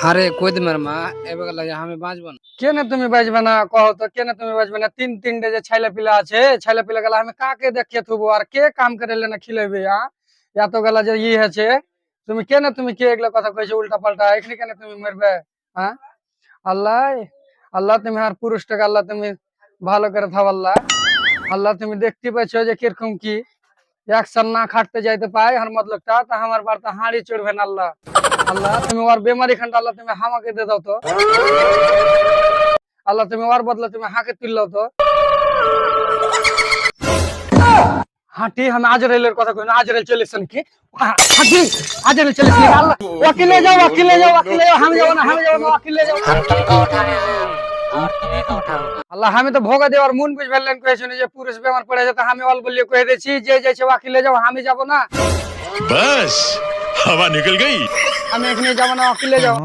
হারে কই দিমার মা এবার লাগে আমি বাঁচবো না। কেন তুমি বাজবে না কहो তো? কেন তুমি বাজবে না? তিনটে যে ছেলে পিলা আছে, ছেলে পিলা গেলা আমি কাকে দেখে থুবো আর কে কাম করে না খিলেবে? এত গেলা যে আছে, তুমি কে এগুলা কথা কইছো উল্টা পাল্টা? এখানে কেন তুমি মরবে? হ্যাঁ, আল্লাহ, আল্লাহ তুমি আর পুরুষটাকে আল্লাহ তুমি ভালো করে থাও। আল্লাহ, আল্লাহ তুমি দেখতে পাচ্ছ যে কিরকম কি একসার না খাটতে যাইতে পাই আর মতলবটা তা আমার বাড়িতে হাঁড়ি চড়বে না। আল্লাহ, আল্লাহ তুমি ওর বেমারি খানটা আল্লাহ তুমি হামাকে দিয়ে দাও তো। আল্লাহ তুমি ওর বদলে তুমি হাঁকে তুললাও তো। হাঁটি আমি আজরাইলের কথা কই না, আজরাইল চলেছে নাকি? হাঁটি আজরাইল চলেছে নাকি? আল্লাহ ওয়াকিলে যাও, ওয়াকিলে যাও, ওয়াকিলে যাও, আমি যাবো না, আমি যাবো না, ওয়াকিলে যাও। আল্লাহ আমি তো ভোগা দেওয়ার মন বুঝ ফেললেন কয়েছি যে পুরুষ বেমার পড়ে যেতে আমি অল বলিয়ে কয়ে দিয়েছি যে যাইছে ওয়াকিলে যাও, আমি যাবো না। बस हवा निकल गई। আমি এখানে যাবো না, ওয়াকিলে যাও।